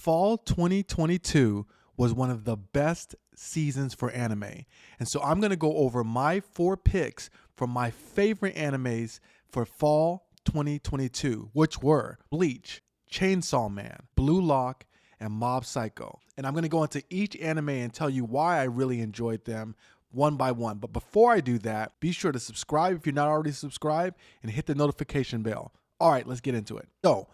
Fall 2022 was one of the best seasons for anime. And so I'm going to go over my 4 picks from my favorite animes for fall 2022, which were Bleach, Chainsawman, Blue Lock, and Mob Psycho. And I'm going to go into each anime and tell you why I really enjoyed them one by one. But before I do that, be sure to subscribe if you're not already subscribed and hit the notification bell. All right, let's get into it. So,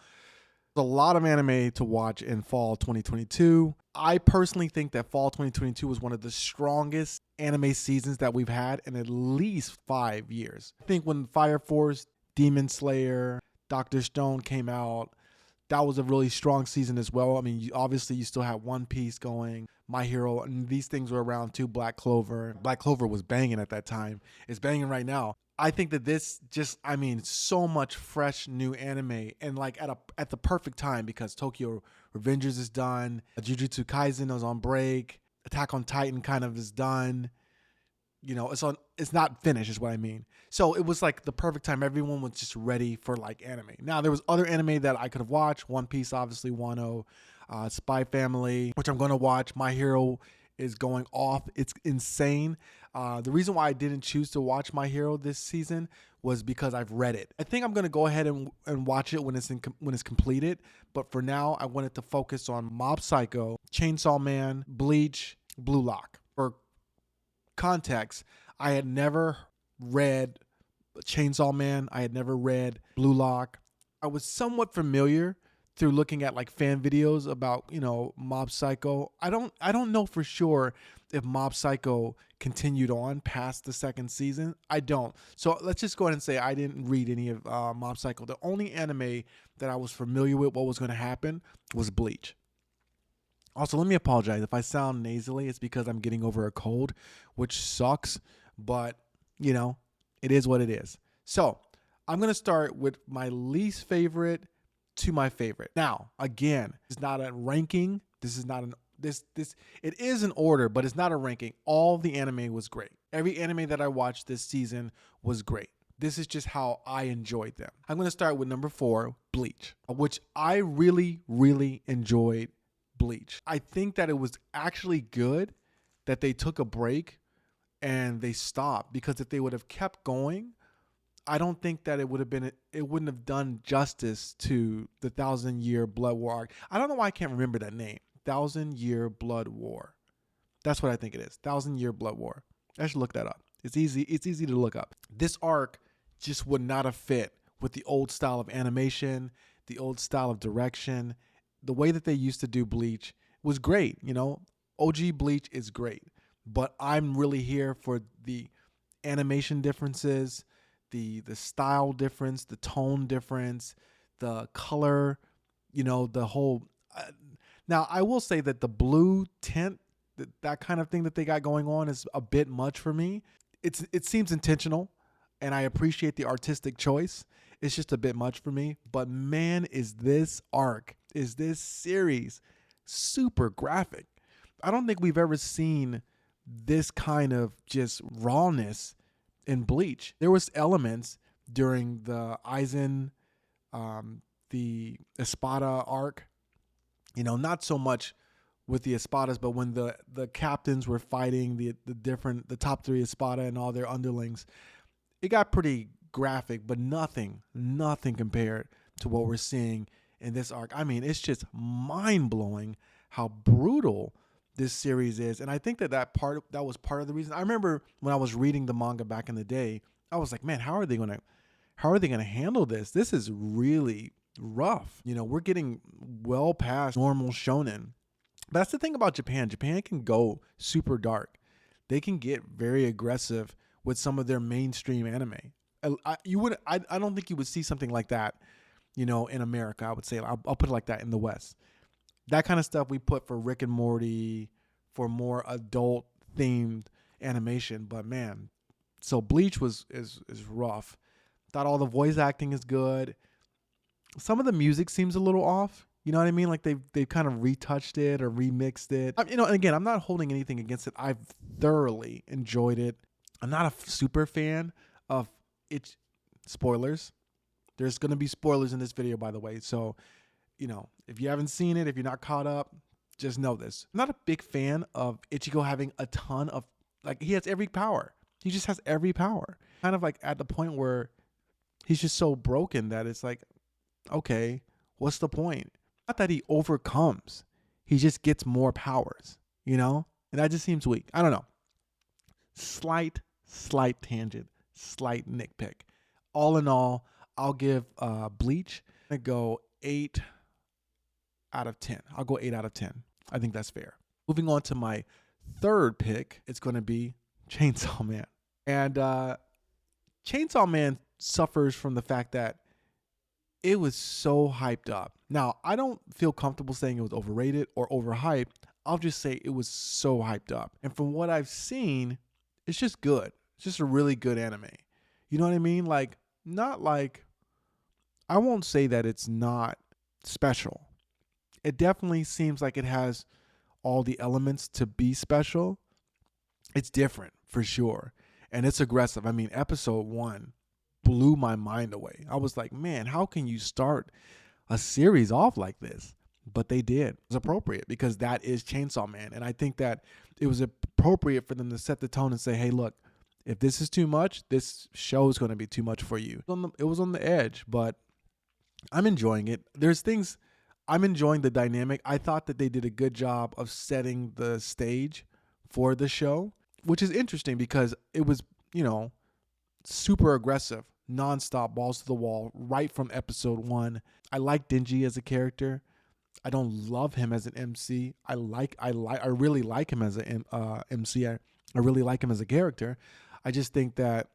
there's a lot of anime to watch in fall 2022. I personally think that fall 2022 was one of the strongest anime seasons that we've had in at least 5 years. I think when Fire Force, Demon Slayer, Dr. Stone came out, that was a really strong season as well. I mean, obviously you still had One Piece going, My Hero, and these things were around too. Black Clover. Black Clover was banging at that time. It's banging right now. I think that this just, I mean, so much fresh new anime, and like at the perfect time, because Tokyo Revengers is done, Jujutsu Kaisen is on break, Attack on Titan kind of is done. You know, it's not finished is what I mean. So it was like the perfect time. Everyone was just ready for like anime. Now there was other anime that I could have watched. One Piece, obviously, Wano, Spy Family, which I'm going to watch. My Hero is going off. It's insane. The reason why I didn't choose to watch My Hero this season was because I've read it. I think I'm going to go ahead and watch it when it's completed. But for now, I wanted to focus on Mob Psycho, Chainsaw Man, Bleach, Blue Lock. For context, I had never read Chainsaw Man. I had never read Blue Lock. I was somewhat familiar through looking at like fan videos about, you know, Mob Psycho. I don't know for sure if Mob Psycho continued on past the second season. I don't. So let's just go ahead and say I didn't read any of Mob Psycho. The only anime that I was familiar with what was going to happen was Bleach. Also, let me apologize if I sound nasally. It's because I'm getting over a cold, which sucks, but you know, it is what it is. So I'm going to start with my least favorite to my favorite. Now, again, it's not a ranking. This is not an it is an order, but it's not a ranking. All the anime was great. Every anime that I watched this season was great. This is just how I enjoyed them. I'm going to start with number 4, Bleach, which I really, really enjoyed Bleach. I think that it was actually good that they took a break and they stopped, because if they would have kept going, I don't think that it wouldn't have done justice to the 1,000-Year Blood War arc. I don't know why I can't remember that name. 1,000-Year Blood War. That's what I think it is. 1,000-Year Blood War. I should look that up. It's easy to look up. This arc just would not have fit with the old style of animation, the old style of direction. The way that they used to do Bleach was great. You know, OG Bleach is great, but I'm really here for the animation differences, the style difference, the tone difference, the color, you know, the whole. Now, I will say that the blue tint, that kind of thing that they got going on is a bit much for me. It seems intentional, and I appreciate the artistic choice. It's just a bit much for me. But man, is this series super graphic. I don't think we've ever seen this kind of just rawness in Bleach. There was elements during the Aizen, the Espada arc, you know, not so much with the Espadas, but when the captains were fighting the top 3 Espada and all their underlings, it got pretty graphic, but nothing compared to what we're seeing in this arc. I mean, it's just mind-blowing how brutal this series is. And I think that was part of the reason. I remember when I was reading the manga back in the day, I was like, man, how are they going to handle this? This is really rough. You know, we're getting well past normal shonen. But that's the thing about Japan. Japan can go super dark. They can get very aggressive with some of their mainstream anime. I don't think you would see something like that, you know, in America. I would say I'll put it like that in the West. That kind of stuff we put for Rick and Morty, for more adult themed animation. But man, so Bleach is rough. Thought all the voice acting is good. Some of the music seems a little off. You know what I mean? Like they've kind of retouched it or remixed it. You know, and again, I'm not holding anything against it. I've thoroughly enjoyed it. I'm not a super fan of it. Spoilers. There's going to be spoilers in this video, by the way. So, if you haven't seen it, if you're not caught up, just know this. I'm not a big fan of Ichigo having a ton of, like, he has every power. He just has every power. Kind of like at the point where he's just so broken that it's like, okay, what's the point? Not that he overcomes. He just gets more powers, And that just seems weak. I don't know. Slight tangent, slight nitpick. All in all, I'll give Bleach, I go 8 out of 10. I'll go 8 out of 10. I think that's fair. Moving on to my third pick, it's going to be Chainsaw Man. And Chainsaw Man suffers from the fact that it was so hyped up. Now, I don't feel comfortable saying it was overrated or overhyped. I'll just say it was so hyped up. And from what I've seen, it's just good. It's just a really good anime. You know what I mean? Like, not like, I won't say that it's not special. It definitely seems like it has all the elements to be special. It's different for sure. And it's aggressive. I mean, episode 1 blew my mind away. I was like, man, how can you start a series off like this? But they did. It was appropriate because that is Chainsaw Man. And I think that it was appropriate for them to set the tone and say, hey, look, if this is too much, this show is going to be too much for you. It was on the edge, but I'm enjoying it. I'm enjoying the dynamic. I thought that they did a good job of setting the stage for the show, which is interesting because it was, super aggressive, nonstop, balls to the wall, right from episode 1. I like Denji as a character. I don't love him as an MC. I really like him as an MC. I really like him as a character. I just think that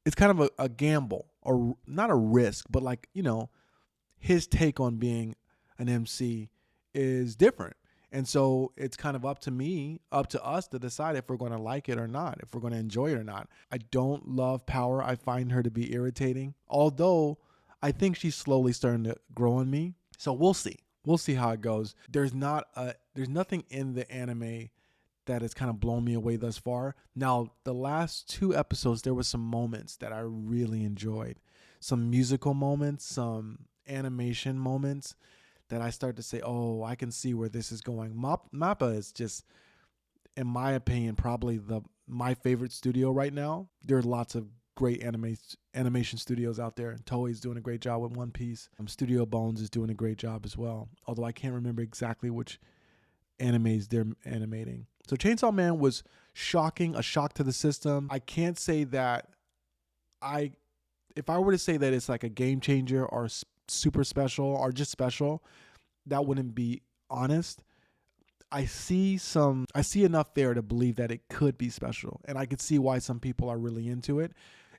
it's kind of a gamble, or not a risk, but like, his take on being an MC is different. And so it's kind of up to us to decide if we're going to like it or not, if we're going to enjoy it or not. I don't love Power. I find her to be irritating, although I think she's slowly starting to grow on me. So we'll see. We'll see how it goes. There's nothing in the anime that has kind of blown me away thus far. Now, the last 2 episodes, there were some moments that I really enjoyed. Some musical moments, some animation moments that I start to say, oh, I can see where this is going. MAPPA is just, in my opinion, probably my favorite studio right now. There are lots of great animation studios out there. Toei's doing a great job with One Piece. Studio Bones is doing a great job as well, although I can't remember exactly which animes they're animating. So Chainsaw Man was shocking, a shock to the system. I can't say that if I were to say that it's like a game changer or super special or just special, that wouldn't be honest. I see enough there to believe that it could be special, and I could see why some people are really into it.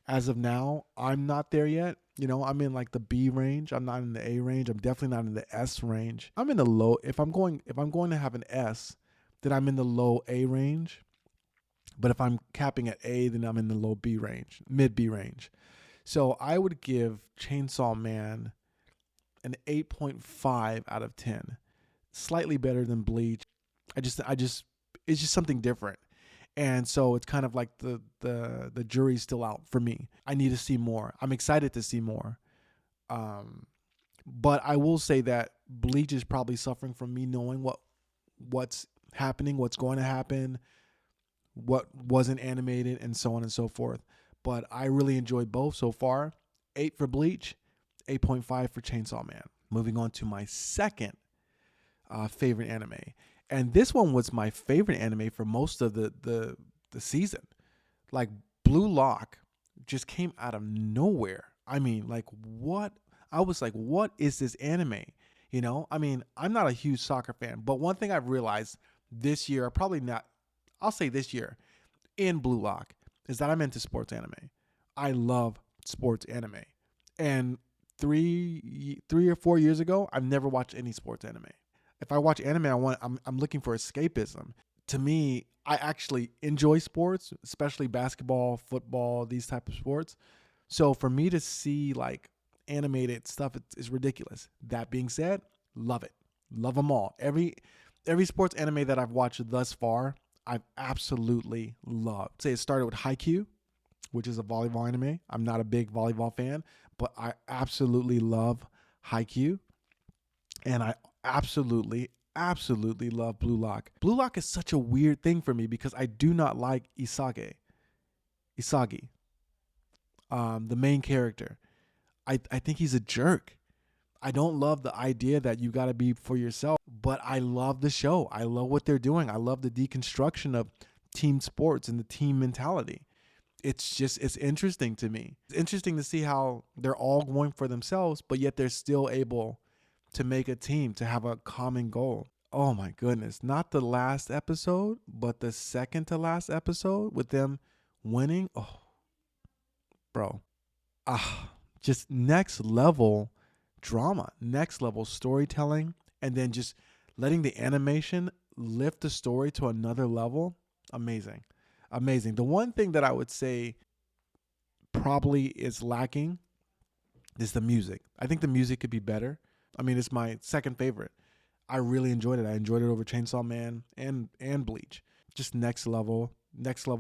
As of now, I'm not there yet. I'm in like the B range. I'm not in the A range. I'm definitely not in the S range. I'm in the low. If I'm going to have an S, then I'm in the low A range. But if I'm capping at A, then I'm in the low B range, mid B range. So I would give Chainsaw Man an 8.5 out of 10. Slightly better than Bleach. It's just something different. And so it's kind of like the jury's still out for me. I need to see more. I'm excited to see more. But I will say that Bleach is probably suffering from me knowing what's happening, what's going to happen, what wasn't animated, and so on and so forth. But I really enjoyed both so far. 8 for Bleach, 8.5 for Chainsaw Man. Moving on to my second favorite anime. And this one was my favorite anime for most of the season. Like, Blue Lock just came out of nowhere. I mean, like, what? I was like, what is this anime? I mean, I'm not a huge soccer fan, but one thing I've realized this year, I'll say this year, in Blue Lock, is that I'm into sports anime. I love sports anime. And 3 or 4 years ago, I've never watched any sports anime. If I watch anime, I'm looking for escapism. To me, I actually enjoy sports, especially basketball, football, these type of sports. So for me to see like animated stuff is ridiculous. That being said, love it. Love them all. Every sports anime that I've watched thus far, I've absolutely loved. Say it started with Haikyuu, which is a volleyball anime. I'm not a big volleyball fan, but I absolutely love Haikyuu. And I absolutely love Blue Lock. Blue Lock is such a weird thing for me because I do not like Isagi, the main character. I think he's a jerk. I don't love the idea that you got to be for yourself, but I love the show. I love what they're doing. I love the deconstruction of team sports and the team mentality. It's interesting to me. It's interesting to see how they're all going for themselves, but yet they're still able to make a team, to have a common goal. Oh my goodness. Not the last episode, but the second to last episode with them winning. Oh, bro. Just next level drama, next level storytelling, and then just letting the animation lift the story to another level. Amazing. Amazing. The one thing that I would say probably is lacking is the music. I think the music could be better. I mean, it's my second favorite. I really enjoyed it. I enjoyed it over Chainsawman and Bleach. Just next level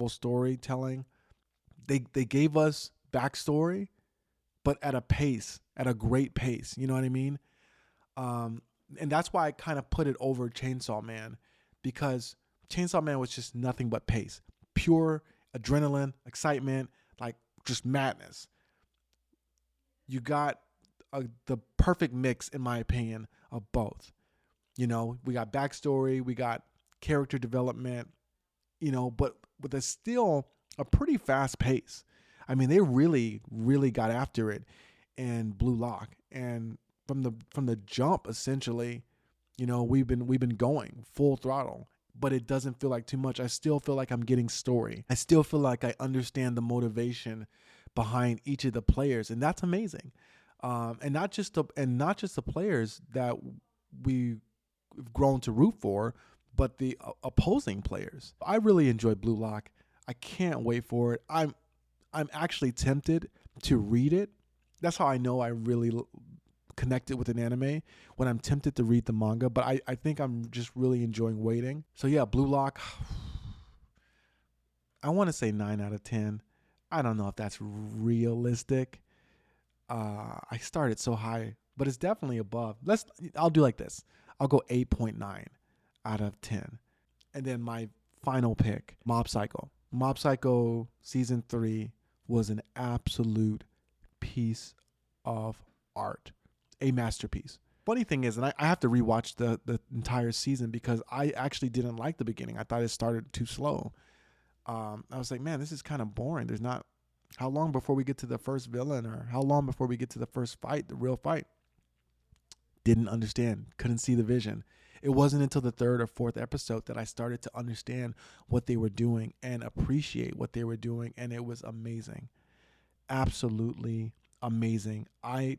storytelling. They gave us backstory, but at a pace, at a great pace. You know what I mean? And that's why I kind of put it over Chainsaw Man, because Chainsaw Man was just nothing but pace, pure adrenaline, excitement, like just madness. You got the perfect mix, in my opinion, of both. You know, we got backstory, we got character development, you know, but with a still a pretty fast pace. I mean, they really got after it in Blue Lock, and from the jump, essentially, you know, we've been going full throttle, but it doesn't feel like too much. I still feel like I'm getting story. I still feel like I understand the motivation behind each of the players, and that's amazing. And not just the players that we've grown to root for, but the opposing players. I really enjoy Blue Lock. I can't wait for it. I'm actually tempted to read it. That's how I know I really connected with an anime, when I'm tempted to read the manga, but I think I'm just really enjoying waiting. So yeah, Blue Lock, I want to say 9 out of 10. I don't know if that's realistic. I started so high, but it's definitely above. I'll do like this. I'll go 8.9 out of 10. And then my final pick, Mob Psycho. Mob Psycho season 3 was an absolute piece of art, a masterpiece. Funny thing is, and I have to rewatch the entire season because I actually didn't like the beginning. I thought it started too slow. I was like, man, this is kind of boring. There's not, how long before we get to the first villain, or how long before we get to the first fight, the real fight? Didn't understand, couldn't see the vision. It wasn't until the third or fourth episode that I started to understand what they were doing and appreciate what they were doing, and it was amazing. Absolutely amazing. I'll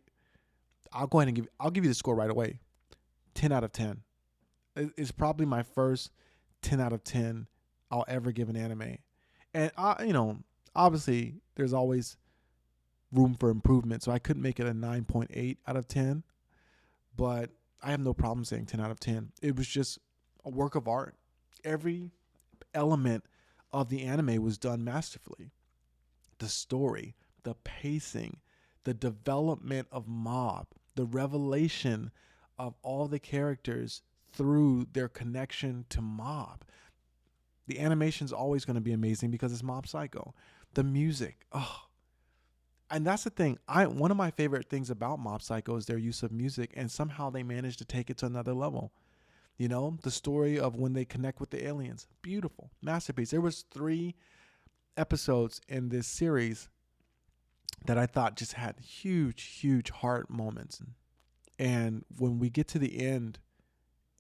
give you the score right away. 10 out of 10. It's probably my first 10 out of 10 I'll ever give an anime. And obviously there's always room for improvement, so I couldn't make it a 9.8 out of 10, but I have no problem saying 10 out of 10. It was just a work of art. Every element of the anime was done masterfully. The story, the pacing, the development of Mob, the revelation of all the characters through their connection to Mob. The animation's always going to be amazing because it's Mob Psycho. The music, and that's the thing. One of my favorite things about Mob Psycho is their use of music, and somehow they managed to take it to another level. You know, the story of when they connect with the aliens, beautiful masterpiece. There was 3 episodes in this series that I thought just had huge heart moments. And when we get to the end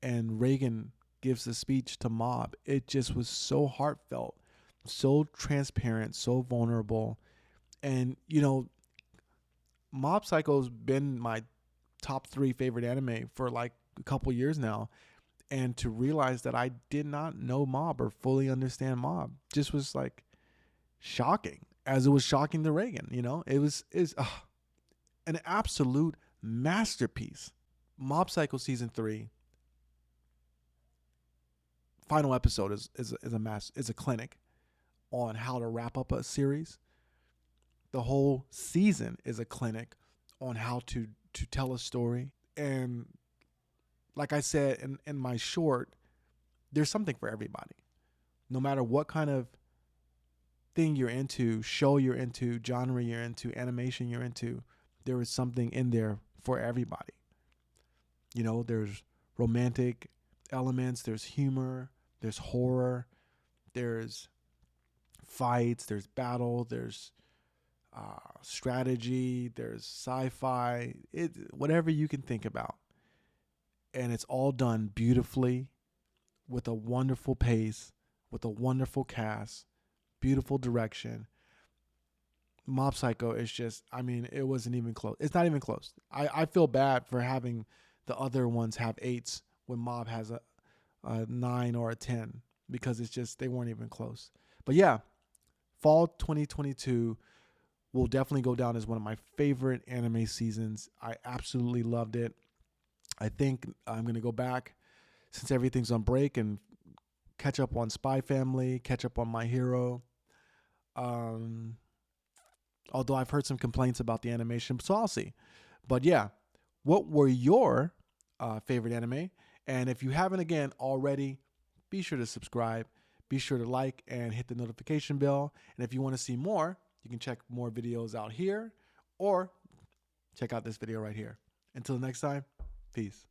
and Reagan gives the speech to Mob, it just was so heartfelt, so transparent, so vulnerable. And, you know, Mob Psycho's been my top 3 favorite anime for like a couple years now. And to realize that I did not know Mob or fully understand Mob just was like shocking, as it was shocking to Reagan. You know, is an absolute masterpiece. Mob Psycho season 3 final episode is a clinic on how to wrap up a series. The whole season is a clinic on how to tell a story. And like I said in my short, there's something for everybody. No matter what kind of thing you're into, show you're into, genre you're into, animation you're into, there is something in there for everybody. You know, there's romantic elements, there's humor, there's horror, there's fights, there's battle, there's strategy, there's sci-fi, whatever you can think about. And it's all done beautifully with a wonderful pace, with a wonderful cast, beautiful direction. Mob Psycho is just, I mean, it wasn't even close. It's not even close. I feel bad for having the other ones have 8s when Mob has a 9 or a 10 because it's just, they weren't even close. But yeah, fall 2022 will definitely go down as one of my favorite anime seasons. I absolutely loved it. I think I'm going to go back since everything's on break and catch up on Spy Family, catch up on My Hero. Although I've heard some complaints about the animation, so I'll see. But yeah, what were your favorite anime? And if you haven't, again, already, be sure to subscribe. Be sure to like and hit the notification bell. And if you want to see more, you can check more videos out here or check out this video right here. Until next time, peace.